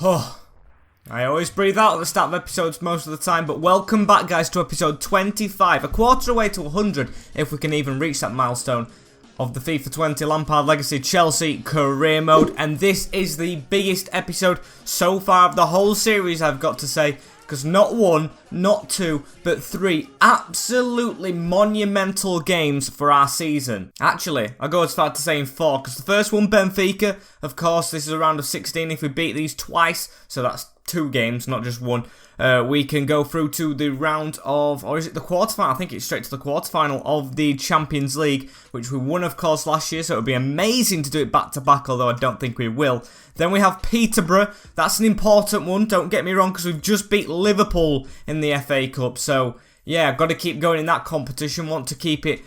Oh, I always breathe out at the start of episodes most of the time, but welcome back guys to episode 25, a quarter away to 100 if we can even reach that milestone of the FIFA 20 Lampard Legacy Chelsea career mode. And this is the biggest episode so far of the whole series, I've got to say, because not one, not two, but three absolutely monumental games for our season. Actually, I'll go as far to saying four, because the first one, Benfica, of course, this is a round of 16 if we beat these twice, so that's two games, not just one. We can go through to the round of, or is it the quarterfinal? I think it's straight to the quarterfinal of the Champions League, which we won, of course, last year, so it would be amazing to do it back-to-back, although I don't think we will. Then we have Peterborough. That's an important one, don't get me wrong, because we've just beat Liverpool in the FA Cup, so yeah, got to keep going in that competition, want to keep it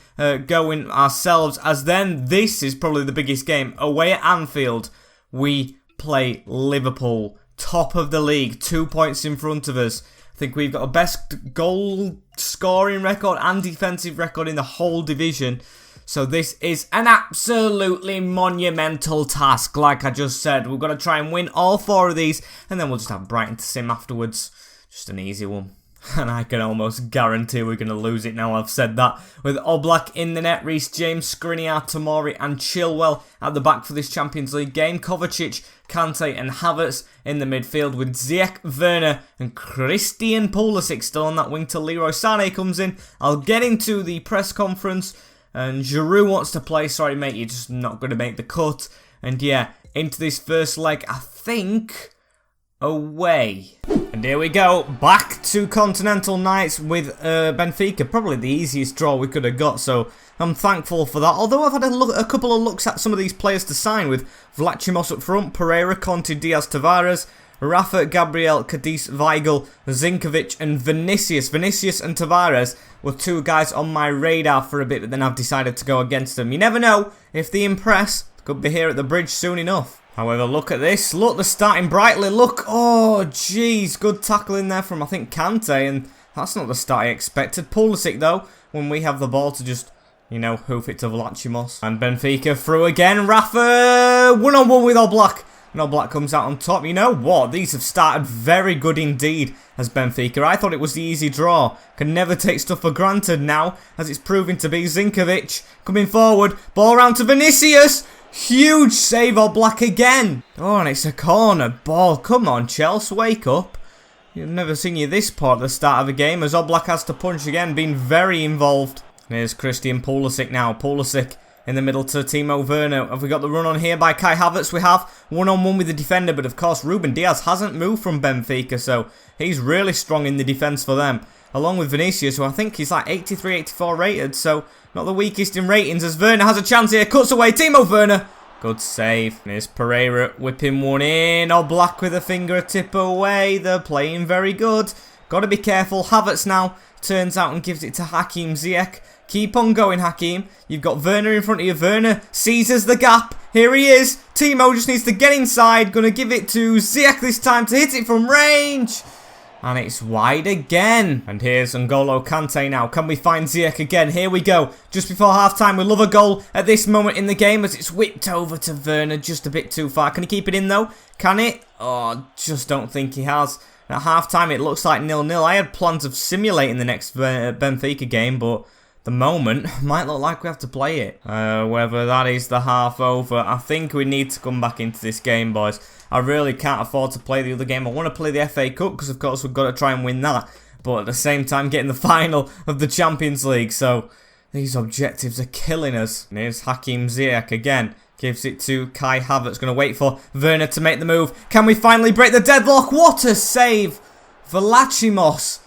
going ourselves, as then this is probably the biggest game. Away at Anfield, we play Liverpool. Top of the league, 2 points in front of us. I think we've got a best goal scoring record and defensive record in the whole division. So this is an absolutely monumental task, like I just said. We've got to try and win all four of these, and then we'll just have Brighton to sim afterwards. Just an easy one. And I can almost guarantee we're going to lose it now I've said that. With Oblak in the net, Reece James, Skriniar, Tomori and Chilwell at the back for this Champions League game. Kovacic, Kante and Havertz in the midfield with Ziyech, Werner and Christian Pulisic still on that wing till Leroy Sané comes in. I'll get into the press conference, and Giroud wants to play. Sorry mate, you're just not going to make the cut. And yeah, into this first leg, I think away. And here we go, back to Continental Nights with Benfica. Probably the easiest draw we could have got, so I'm thankful for that. Although I've had a couple of looks at some of these players to sign, with Vlachimos up front, Pereira, Conte, Diaz, Tavares, Rafa, Gabriel, Cadiz, Weigl, Zinkovic and Vinicius. Vinicius and Tavares were two guys on my radar for a bit, but then I've decided to go against them. You never know, if they impress, could be here at the bridge soon enough. However, look at this. Look, they're starting brightly. Look. Oh, jeez. Good tackle in there from, I think, Kante. And that's not the start I expected. Pulisic, though, when we have the ball to just, you know, hoof it to Vlachimos. And Benfica through again. Rafa, one-on-one with Oblak. And Oblak comes out on top. You know what? These have started very good indeed as Benfica. I thought it was the easy draw. Can never take stuff for granted now, as it's proving to be. Zinkovic coming forward. Ball round to Vinicius. Huge save, Oblak again. Oh, and it's a corner ball. Come on, Chelsea, wake up. You've never seen you this poor at the start of a game, as Oblak has to punch again, being very involved. Here's Christian Pulisic now. Pulisic in the middle to Timo Werner. Have we got the run on here by Kai Havertz? We have one-on-one with the defender, but of course Ruben Diaz hasn't moved from Benfica, so he's really strong in the defence for them. Along with Vinicius, who I think he's like 83, 84 rated, so not the weakest in ratings, as Werner has a chance here. Cuts away, Timo Werner. Good save. Here's Pereira whipping one in. Oblak with a fingertip away. They're playing very good. Got to be careful. Havertz now turns out and gives it to Hakim Ziyech. Keep on going, Hakim. You've got Werner in front of you. Werner seizes the gap. Here he is. Timo just needs to get inside. Going to give it to Ziyech this time to hit it from range. And it's wide again. And here's N'Golo Kante now. Can we find Ziyech again? Here we go. Just before half-time. We love a goal at this moment in the game, as it's whipped over to Werner just a bit too far. Can he keep it in, though? Can it? Oh, just don't think he has. At half-time, it looks like 0-0. I had plans of simulating the next Benfica game, but the moment might look like we have to play it. Whether that is the half over, I think we need to come back into this game, boys. I really can't afford to play the other game. I want to play the FA Cup because, of course, we've got to try and win that. But at the same time, getting the final of the Champions League. So these objectives are killing us. And here's Hakim Ziyech again. Gives it to Kai Havertz. Going to wait for Werner to make the move. Can we finally break the deadlock? What a save. Vlachimos.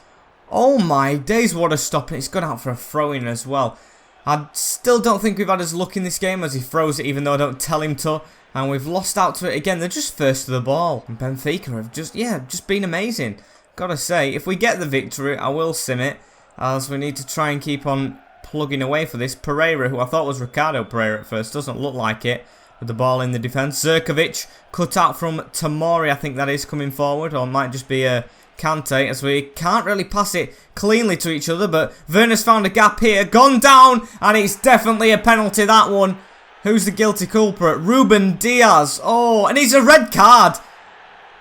Oh my days, what a stop. And it's gone out for a throw-in as well. I still don't think we've had his luck in this game, as he throws it even though I don't tell him to. And we've lost out to it again. They're just first to the ball. And Benfica have just been amazing. Gotta say, if we get the victory, I will sim it, as we need to try and keep on plugging away for this. Pereira, who I thought was Ricardo Pereira at first, doesn't look like it. With the ball in the defence. Zirkovic, cut out from Tomori, I think that is coming forward. Or it might just be a Kante, as we can't really pass it cleanly to each other. But Werner's found a gap here. Gone down. And it's definitely a penalty, that one. Who's the guilty culprit? Ruben Diaz. Oh, and he's a red card.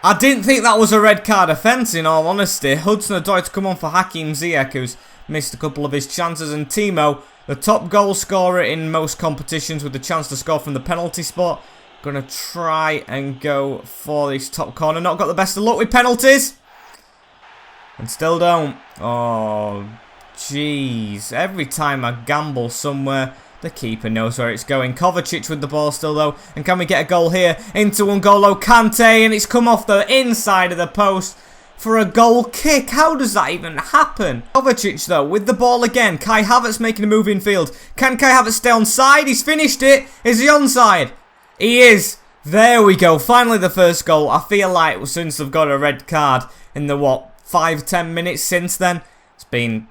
I didn't think that was a red card offence, in all honesty. Hudson-Odoi to come on for Hakim Ziyech, who's missed a couple of his chances. And Timo, the top goal scorer in most competitions with the chance to score from the penalty spot. Going to try and go for this top corner. Not got the best of luck with penalties. And still don't. Oh, jeez. Every time I gamble somewhere, the keeper knows where it's going. Kovacic with the ball still, though. And can we get a goal here? Into N'Golo Kante. And it's come off the inside of the post for a goal kick. How does that even happen? Kovacic, though, with the ball again. Kai Havertz making a move in field. Can Kai Havertz stay onside? He's finished it. Is he onside? He is. There we go. Finally the first goal. I feel like since I've got a red card in the, 5-10 minutes since then, it's been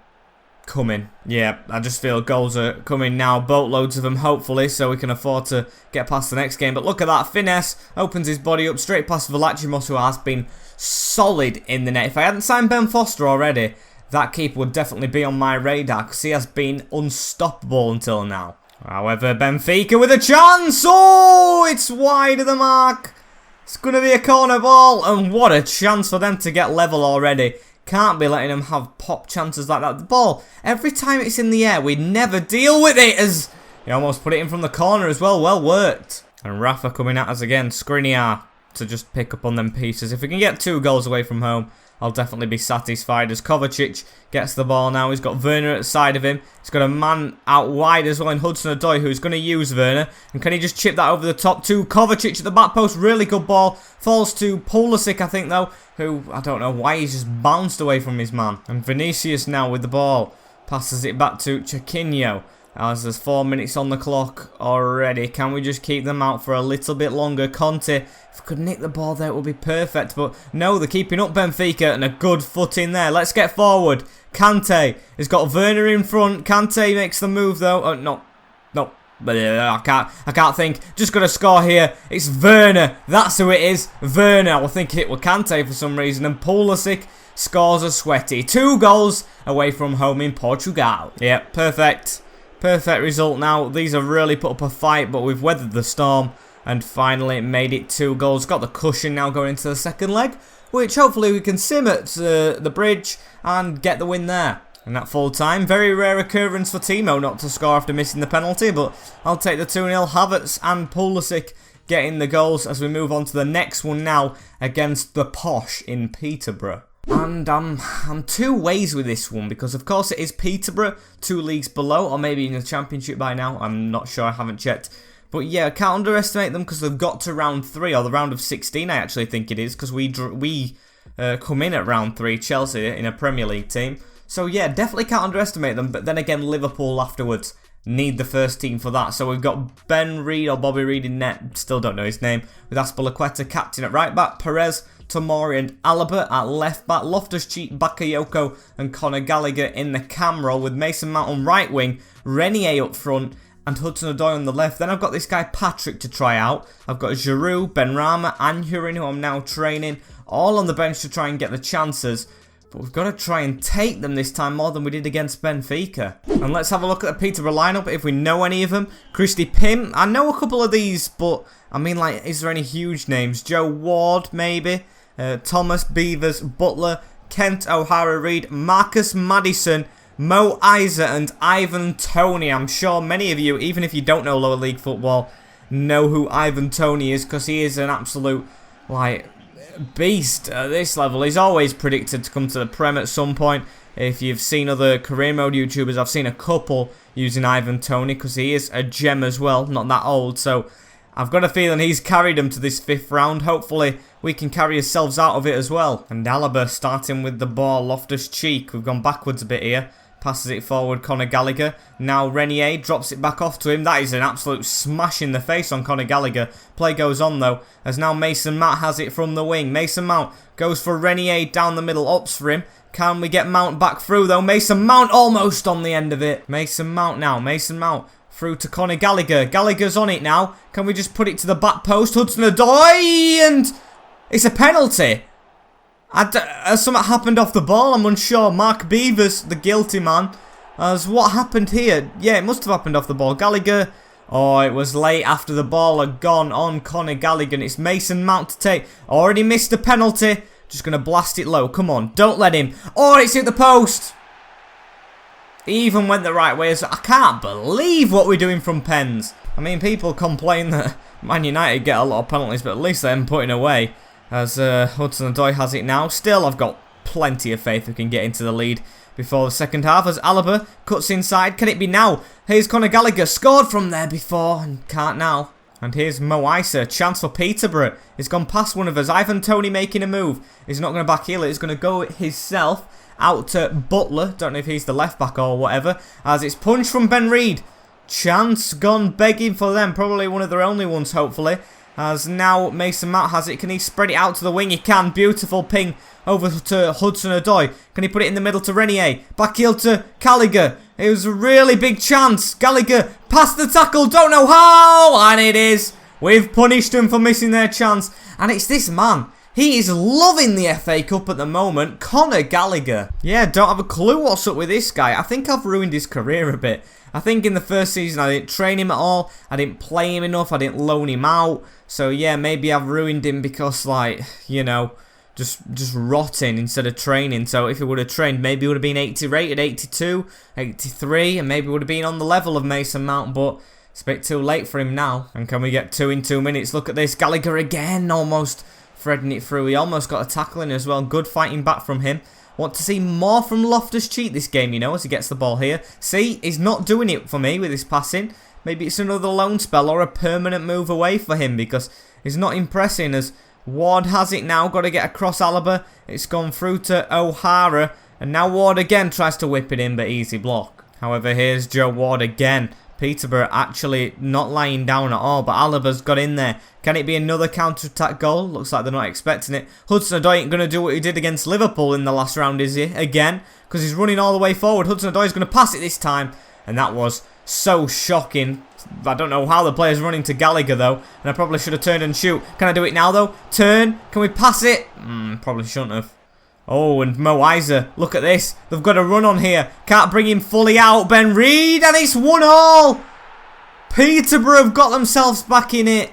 coming. Yeah, I just feel goals are coming now. Boatloads of them, hopefully, so we can afford to get past the next game. But look at that. Finesse opens his body up straight past Vlachimos, who has been solid in the net. If I hadn't signed Ben Foster already, that keeper would definitely be on my radar, because he has been unstoppable until now. However, Benfica with a chance. Oh, it's wide of the mark. It's going to be a corner ball. And what a chance for them to get level already. Can't be letting them have pop chances like that. The ball, every time it's in the air, we never deal with it. As he almost put it in from the corner as well. Well worked. And Rafa coming at us again. Skriniar to just pick up on them pieces. If we can get 2 goals away from home, I'll definitely be satisfied. As Kovacic gets the ball now. He's got Werner at the side of him. He's got a man out wide as well in Hudson-Odoi, who's going to use Werner. And can he just chip that over the top to Kovacic at the back post? Really good ball. Falls to Pulisic, I think, though, who, I don't know why he's just bounced away from his man. And Vinicius now with the ball. Passes it back to Chiquinho. As there's 4 minutes on the clock already. Can we just keep them out for a little bit longer? Conte, if we could nick the ball there, it would be perfect. But no, they're keeping up Benfica, and a good foot in there. Let's get forward. Kante has got Werner in front. Kante makes the move, though. Oh, no. I can't think. Just got to score here. It's Werner. That's who it is. Werner. I think it was Kante for some reason. And Pulisic scores a sweaty. 2 goals away from home in Portugal. Yeah, perfect. Perfect result now. These have really put up a fight, but we've weathered the storm and finally made it 2 goals. Got the cushion now going into the second leg, which hopefully we can sim at the bridge and get the win there. And at full time, very rare occurrence for Timo not to score after missing the penalty, but I'll take the 2-0. Havertz and Pulisic getting the goals as we move on to the next one now against the Posh in Peterborough. And I'm 2 ways with this one, because of course it is Peterborough, 2 leagues below, or maybe in the Championship by now. I'm not sure, I haven't checked. But yeah, I can't underestimate them because they've got to round 3, or the round of 16 I actually think it is, because we come in at round 3, Chelsea, in a Premier League team. So yeah, definitely can't underestimate them, but then again, Liverpool afterwards need the first team for that. So we've got Ben Reed, or Bobby Reed in net, still don't know his name, with Azpilicueta captain at right back, Perez, Tomori and Alaba at left back, Loftus-Cheek, Bakayoko and Conor Gallagher in the cam role, with Mason Mount on right wing, Renier up front and Hudson-Odoi on the left. Then I've got this guy Patrick to try out. I've got Giroud, Benrahma and Hurin, who I'm now training, all on the bench to try and get the chances. But we've got to try and take them this time more than we did against Benfica. And let's have a look at the Peterborough lineup, if we know any of them. Christy Pym, I know a couple of these, but I mean, like, is there any huge names? Joe Ward, maybe? Thomas, Beavers, Butler, Kent O'Hara-Reid, Marcus Maddison, Mo Isa and Ivan Toney. I'm sure many of you, even if you don't know lower league football, know who Ivan Toney is, because he is an absolute, like, beast at this level. He's always predicted to come to the Prem at some point. If you've seen other career mode YouTubers, I've seen a couple using Ivan Toney, because he is a gem as well, not that old, so I've got a feeling he's carried him to this 5th round. Hopefully we can carry ourselves out of it as well. And Alaba starting with the ball. Loftus-Cheek, we've gone backwards a bit here. Passes it forward, Conor Gallagher. Now Renier drops it back off to him. That is an absolute smash in the face on Conor Gallagher. Play goes on though, as now Mason Mount has it from the wing. Mason Mount goes for Renier down the middle, ups for him. Can we get Mount back through though? Mason Mount almost on the end of it. Mason Mount now, Mason Mount through to Conor Gallagher. Gallagher's on it now. Can we just put it to the back post? Hudson-Odoi, and it's a penalty. Has something happened off the ball? I'm unsure. Mark Beavers, the guilty man. As what happened here? Yeah, it must have happened off the ball. Gallagher Oh, it was late after the ball had gone on Conor Gallagher. And it's Mason Mount to take. Already missed a penalty. Just going to blast it low. Come on, don't let him. Oh, it's hit the post. He even went the right way. I can't believe what we're doing from pens. I mean, people complain that Man United get a lot of penalties, but at least they're putting away. As Hudson-Odoi has it now. Still, I've got plenty of faith we can get into the lead before the second half. As Alaba cuts inside. Can it be now? Here's Conor Gallagher. Scored from there before and can't now. And here's Mo Isa. Chance for Peterborough. He's gone past one of us. Ivan Toney making a move. He's not going to backheel it. He's going to go himself out to Butler. Don't know if he's the left back or whatever. As it's punched from Ben Reid. Chance gone begging for them. Probably one of their only ones, hopefully. As now Mason Mount has it. Can he spread it out to the wing? He can. Beautiful ping over to Hudson-Odoi. Can he put it in the middle to Renier? Backheel to Gallagher. It was a really big chance. Gallagher past the tackle. Don't know how. And it is. We've punished them for missing their chance. And it's this man. He is loving the FA Cup at the moment. Conor Gallagher. Yeah, don't have a clue what's up with this guy. I think I've ruined his career a bit. I think in the first season I didn't train him at all. I didn't play him enough. I didn't loan him out. So yeah, maybe I've ruined him because, like, you know, just rotting instead of training. So if he would have trained, maybe he would have been 80 rated, 82, 83, and maybe would have been on the level of Mason Mount, but it's a bit too late for him now. And can we get 2 in 2 minutes? Look at this. Gallagher again, almost threading it through. He almost got a tackle in as well. Good fighting back from him. Want to see more from Loftus-Cheek this game, you know, as he gets the ball here. See, he's not doing it for me with his passing. Maybe it's another loan spell or a permanent move away for him because he's not impressing. As Ward has it now, got to get across Alaba. It's gone through to O'Hara. And now Ward again tries to whip it in, but easy block. However, here's Joe Ward again. Peterborough actually not lying down at all, but Alaba's got in there. Can it be another counter-attack goal? Looks like they're not expecting it. Hudson-Odoi ain't going to do what he did against Liverpool in the last round, is he? Again, because he's running all the way forward. Hudson-Odoi is going to pass it this time, and that was so shocking. I don't know how the player's running to Gallagher, though, and I probably should have turned and shoot. Can I do it now, though? Turn. Can we pass it? Probably shouldn't have. Oh, and Mo Isa, look at this. They've got a run on here. Can't bring him fully out. Ben Reid, and it's 1-1. Peterborough have got themselves back in it.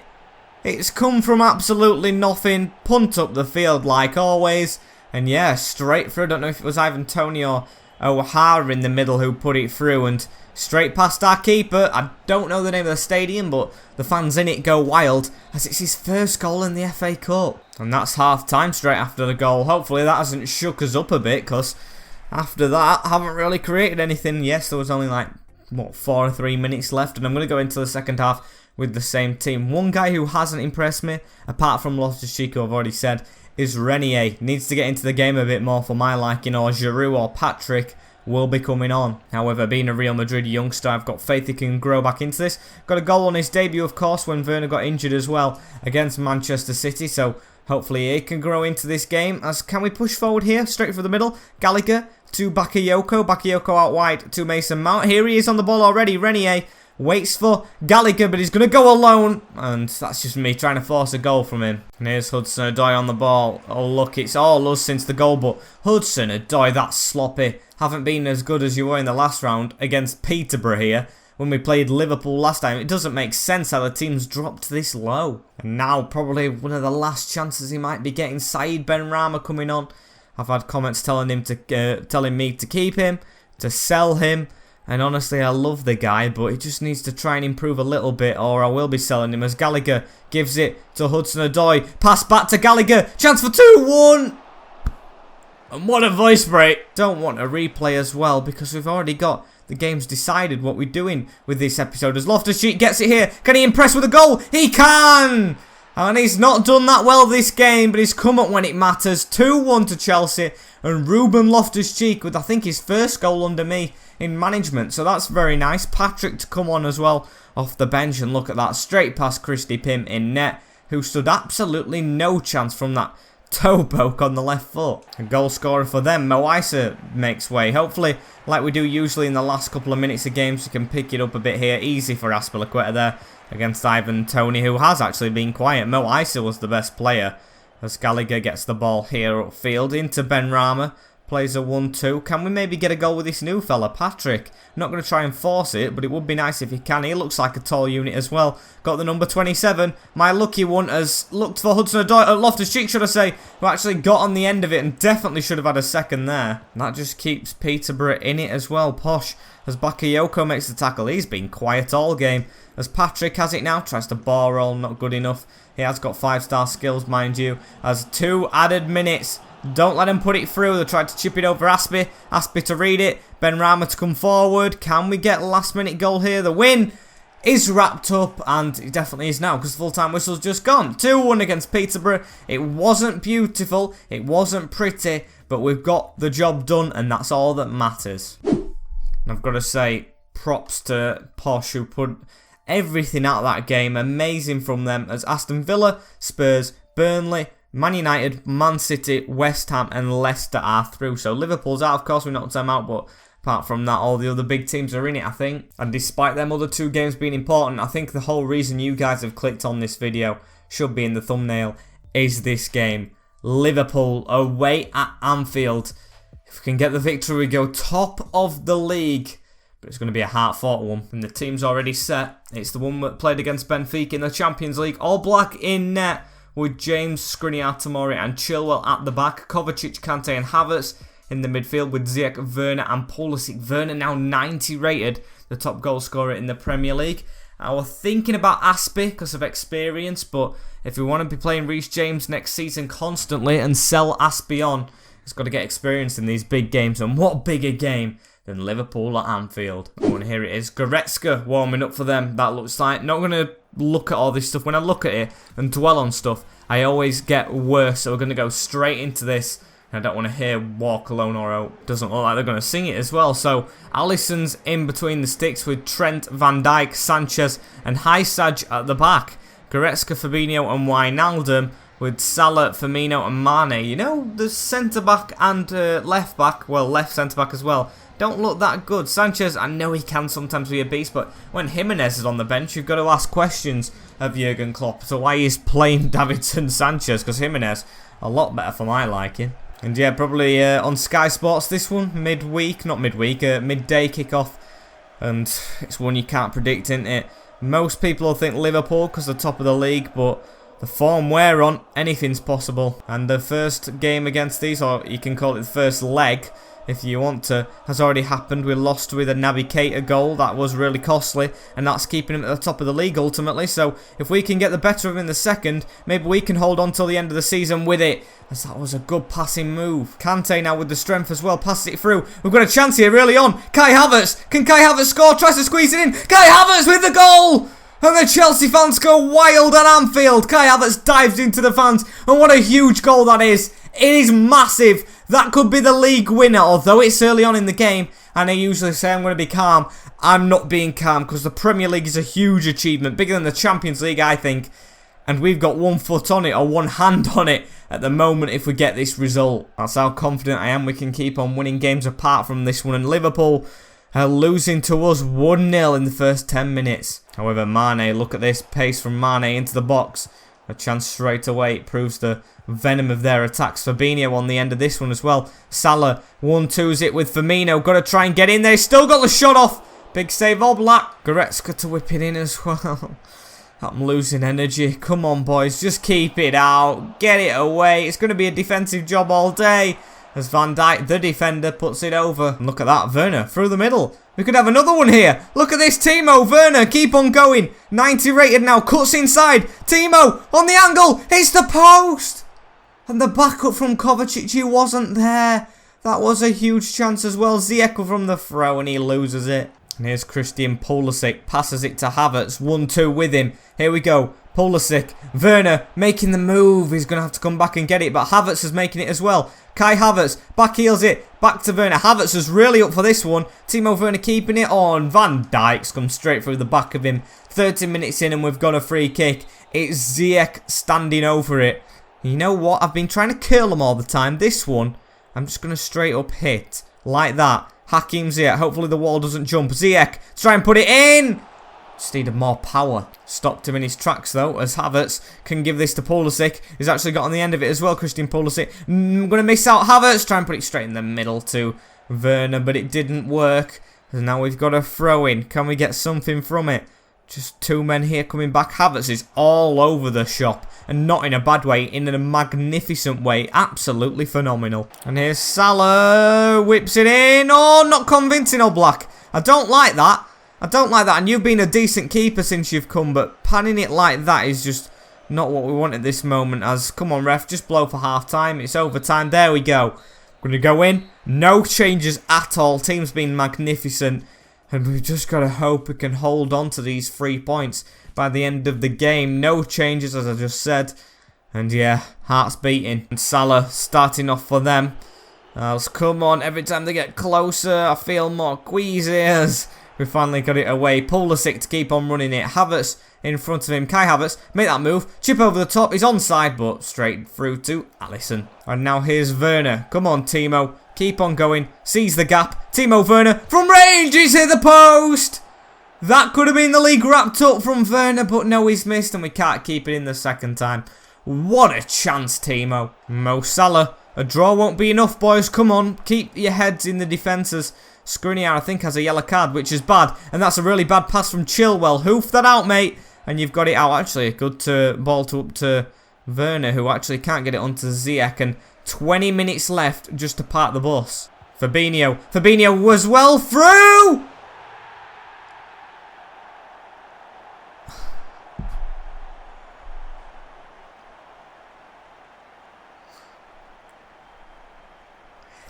It's come from absolutely nothing. Punt up the field like always. And yeah, straight through. I don't know if it was Ivan Toney or O'Hara in the middle who put it through. And straight past our keeper. I don't know the name of the stadium, but the fans in it go wild as it's his first goal in the FA Cup. And that's half time straight after the goal. Hopefully that hasn't shook us up a bit, because after that, I haven't really created anything. Yes, there was only like, what, 4 or 3 minutes left, and I'm going to go into the second half with the same team. One guy who hasn't impressed me, apart from Loftus-Cheek, I've already said, is Renier. Needs to get into the game a bit more for my liking, or Giroud or Patrick will be coming on. However, being a Real Madrid youngster, I've got faith he can grow back into this. Got a goal on his debut, of course, when Werner got injured as well against Manchester City, so hopefully he can grow into this game. As can we push forward here, straight for the middle? Gallagher to Bakayoko. Bakayoko out wide to Mason Mount. Here he is on the ball already. Renier waits for Gallagher, but he's going to go alone. And that's just me trying to force a goal from him. And here's Hudson-Odoi on the ball. Oh, look, it's all us since the goal, but Hudson-Odoi, that's sloppy. Haven't been as good as you were in the last round against Peterborough here. When we played Liverpool last time, it doesn't make sense how the team's dropped this low. And now probably one of the last chances he might be getting. Said Benrahma coming on. I've had comments telling me to keep him, to sell him. And honestly, I love the guy, but he just needs to try and improve a little bit, or I will be selling him. As Gallagher gives it to Hudson-Odoi. Pass back to Gallagher. Chance for 2-1. And what a voice break. Don't want a replay as well, because we've already got the game's decided what we're doing with this episode. As Loftus-Cheek gets it here. Can he impress with a goal? He can! And he's not done that well this game, but he's come up when it matters. 2-1 to Chelsea. And Ruben Loftus-Cheek with, I think, his first goal under me in management. So that's very nice. Patrick to come on as well off the bench. And look at that. Straight past Christy Pym in net, who stood absolutely no chance from that toe poke on the left foot. A goal scorer for them. Mo Isa makes way. Hopefully, like we do usually in the last couple of minutes of games, we can pick it up a bit here. Easy for Azpilicueta there against Ivan Toney, who has actually been quiet. Mo Isa was the best player. As Gallagher gets the ball here upfield into Benrahma. Plays a 1-2. Can we maybe get a goal with this new fella, Patrick? Not going to try and force it, but it would be nice if he can. He looks like a tall unit as well. Got the number 27. My lucky one has looked for Hudson-Odoi, Loftus-Cheek, should I say, who actually got on the end of it and definitely should have had a second there. And that just keeps Peterborough in it as well. Posh, as Bakayoko makes the tackle. He's been quiet all game. As Patrick has it now, tries to bar roll, not good enough. He has got 5-star skills, mind you. Has 2 added minutes. Don't let him put it through. They tried to chip it over Aspie. Aspie to read it. Ben Rama to come forward. Can we get a last-minute goal here? The win is wrapped up, and it definitely is now because the full-time whistle's just gone. 2-1 against Peterborough. It wasn't beautiful. It wasn't pretty, but we've got the job done, and that's all that matters. And I've got to say, props to Posh, who put everything out of that game. Amazing from them, as Aston Villa, Spurs, Burnley, Man United, Man City, West Ham and Leicester are through. So Liverpool's out, of course, we knocked them out, but apart from that, all the other big teams are in it, I think. And despite them other 2 games being important, I think the whole reason you guys have clicked on this video, should be in the thumbnail, is this game. Liverpool away at Anfield. If we can get the victory, we go top of the league. But it's going to be a hard-fought one. And the team's already set. It's the one that played against Benfica in the Champions League. All black in net, with James, Skriniar, Tomori and Chilwell at the back. Kovacic, Kante and Havertz in the midfield with Ziyech, Werner and Pulisic. Werner now 90 rated, the top goal scorer in the Premier League. I was thinking about Aspie because of experience, but if we want to be playing Reece James next season constantly and sell Aspie on, it's got to get experience in these big games. And what bigger game than Liverpool at Anfield? Oh, and here it is. Goretzka warming up for them. That looks like, not going to look at all this stuff. When I look at it and dwell on stuff, I always get worse. So we're going to go straight into this. I don't want to hear Walk Alone or it doesn't look like they're going to sing it as well. So Alisson's in between the sticks with Trent, Van Dijk, Sanchez and Hysaj at the back. Goretzka, Fabinho and Wijnaldum with Salah, Firmino and Mane. You know, the centre-back and left-back, well, left centre-back as well, don't look that good. Sanchez, I know he can sometimes be a beast, but when Jimenez is on the bench, you've got to ask questions of Jurgen Klopp. So why he's playing Davinson Sanchez? Because Jimenez, a lot better for my liking. And yeah, probably on Sky Sports this one, midweek, not midweek, midday kickoff. And it's one you can't predict, isn't it? Most people will think Liverpool because they're top of the league, but the form we're on, anything's possible. And the first game against these, or you can call it the first leg, if you want to, has already happened. We lost with a Naby Keita goal. That was really costly, and that's keeping him at the top of the league ultimately. So if we can get the better of him in the second, maybe we can hold on till the end of the season with it, as that was a good passing move. Kante now with the strength as well, passes it through. We've got a chance here early on. Kai Havertz, can Kai Havertz score? Tries to squeeze it in. Kai Havertz with the goal! And the Chelsea fans go wild at Anfield. Kai Havertz dives into the fans, and what a huge goal that is. It is massive. That could be the league winner, although it's early on in the game, and I usually say I'm going to be calm. I'm not being calm because the Premier League is a huge achievement, bigger than the Champions League, I think. And we've got one foot on it, or one hand on it, at the moment if we get this result. That's how confident I am we can keep on winning games apart from this one. And Liverpool are losing to us 1-0 in the first 10 minutes. However, Mane, look at this pace from Mane into the box. A chance straight away. It proves the venom of their attacks. Fabinho on the end of this one as well. Salah 1-2's it with Firmino. Got to try and get in there. Still got the shot off. Big save Oblak. Goretzka to whip it in as well. I'm losing energy. Come on, boys. Just keep it out. Get it away. It's going to be a defensive job all day. As Van Dijk, the defender, puts it over. And look at that. Werner through the middle. We could have another one here. Look at this, Timo Werner. Keep on going. 90 rated now. Cuts inside. Timo on the angle. Hits the post. And the backup from Kovacic, he wasn't there. That was a huge chance as well. Ziyech from the throw and he loses it. And here's Christian Pulisic. Passes it to Havertz. 1-2 with him. Here we go. Pulisic. Werner making the move. He's going to have to come back and get it. But Havertz is making it as well. Kai Havertz back heels it. Back to Werner. Havertz is really up for this one. Timo Werner keeping it on. Van Dijk's come straight through the back of him. 30 minutes in and we've got a free kick. It's Ziyech standing over it. You know what? I've been trying to curl them all the time. This one, I'm just going to straight up hit. Like that. Hakim Ziyech. Hopefully the wall doesn't jump. Ziyech, try and put it in. Just needed more power. Stopped him in his tracks though, as Havertz can give this to Pulisic. He's actually got on the end of it as well, Christian Pulisic. I'm going to miss out Havertz. Try and put it straight in the middle to Werner, but it didn't work. And now we've got a throw in. Can we get something from it? Just two men here coming back. Havertz is all over the shop. And not in a bad way, in a magnificent way. Absolutely phenomenal. And here's Salah. Whips it in. Oh, not convincing, Oblak. I don't like that. I don't like that. And you've been a decent keeper since you've come. But panning it like that is just not what we want at this moment. As, come on, ref. Just blow for half time. It's overtime. There we go. Going to go in. No changes at all. Team's been magnificent. And we've just got to hope we can hold on to these 3 points by the end of the game. No changes, as I just said. And yeah, hearts beating. And Salah starting off for them. Come on, every time they get closer, I feel more queasy as we finally got it away. Pulisic to keep on running it. Havertz in front of him. Kai Havertz, make that move. Chip over the top. He's onside, but straight through to Alisson. And now here's Werner. Come on, Timo. Keep on going. Sees the gap. Timo Werner from range. He's hit the post. That could have been the league wrapped up from Werner, but no, he's missed and we can't keep it in the second time. What a chance, Timo. Mo Salah. A draw won't be enough, boys. Come on. Keep your heads in the defences. Skriniar, I think, has a yellow card, which is bad. And that's a really bad pass from Chilwell. Hoof that out, mate. And you've got it out. Actually, a good ball up to Werner, who actually can't get it onto Ziyech. And 20 minutes left just to park the bus. Fabinho. Fabinho was well through!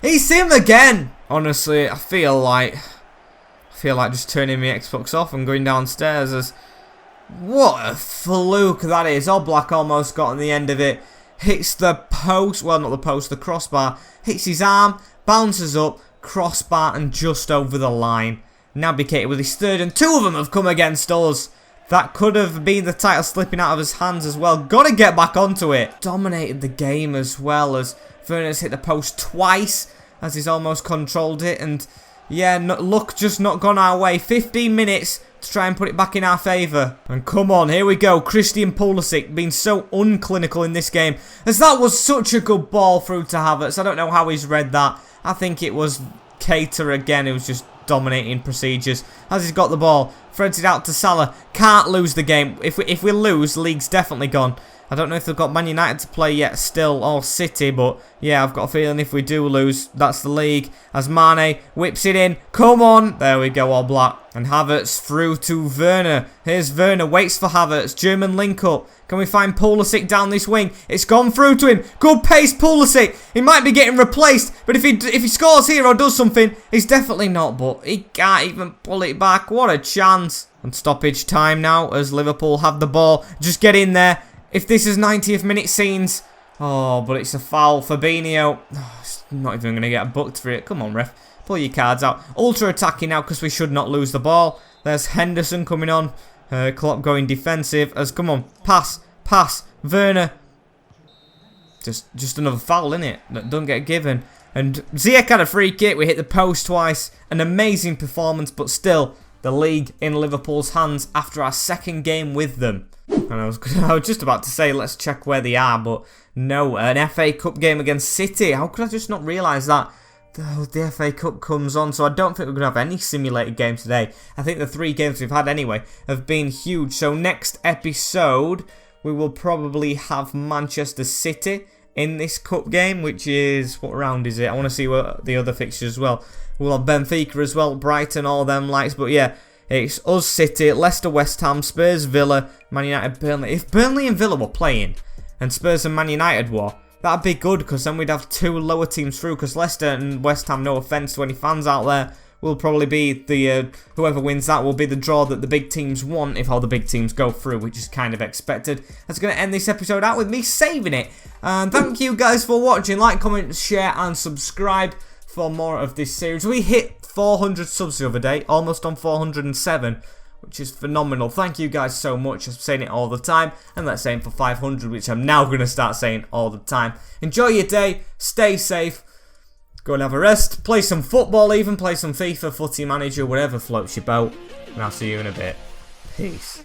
He's him again! Honestly, I feel like just turning my Xbox off and going downstairs as... What a fluke that is. Oblak almost got on the end of it. Hits the post, well not the post, the crossbar. Hits his arm, bounces up, crossbar and just over the line. Naby Keita with his third and two of them have come against us. That could have been the title slipping out of his hands as well. Got to get back onto it. Dominated the game as well as Werner's hit the post twice as he's almost controlled it. And yeah, luck just not gone our way. 15 minutes to try and put it back in our favour. And come on, here we go. Christian Pulisic being so unclinical in this game. As that was such a good ball through to Havertz. I don't know how he's read that. I think it was Keita again who was just dominating procedures. As he's got the ball, threads it out to Salah. Can't lose the game. If we lose, the league's definitely gone. I don't know if they've got Man United to play yet still, or City, but yeah, I've got a feeling if we do lose, that's the league. As Mane whips it in. Come on. There we go, Oblak. And Havertz through to Werner. Here's Werner, waits for Havertz. German link up. Can we find Pulisic down this wing? It's gone through to him. Good pace, Pulisic. He might be getting replaced, but if he scores here or does something, he's definitely not, but he can't even pull it back. What a chance. And stoppage time now as Liverpool have the ball. Just get in there. If this is 90th minute scenes. Oh, but it's a foul. Fabinho. Oh, it's not even going to get booked for it. Come on, ref. Pull your cards out. Ultra attacking now because we should not lose the ball. There's Henderson coming on. Klopp going defensive. As come on. Pass. Pass. Werner. Just another foul, innit? That don't get given. And Ziyech had a free kick. We hit the post twice. An amazing performance, but still the league in Liverpool's hands after our second game with them. And I was just about to say, let's check where they are, but no, an FA Cup game against City. How could I just not realise that? The FA Cup comes on, so I don't think we're going to have any simulated games today. I think the 3 games we've had anyway have been huge. So next episode, we will probably have Manchester City in this cup game, which is, what round is it? I want to see what the other fixtures as well. We'll have Benfica as well, Brighton, all them lights, but yeah. It's us, City, Leicester, West Ham, Spurs, Villa, Man United, Burnley. If Burnley and Villa were playing, and Spurs and Man United were, that'd be good, because then we'd have 2 lower teams through, because Leicester and West Ham, no offence to any fans out there, will probably be the, whoever wins that will be the draw that the big teams want, if all the big teams go through, which is kind of expected. That's going to end this episode out with me saving it. And thank you guys for watching. Like, comment, share, and subscribe for more of this series. We hit 400 subs the other day, almost on 407, which is phenomenal. Thank you guys so much. I'm saying it all the time, and let's aim for 500, which I'm now going to start saying all the time. Enjoy your day, stay safe, go and have a rest, play some football even, play some FIFA, Footy Manager, whatever floats your boat, and I'll see you in a bit. Peace.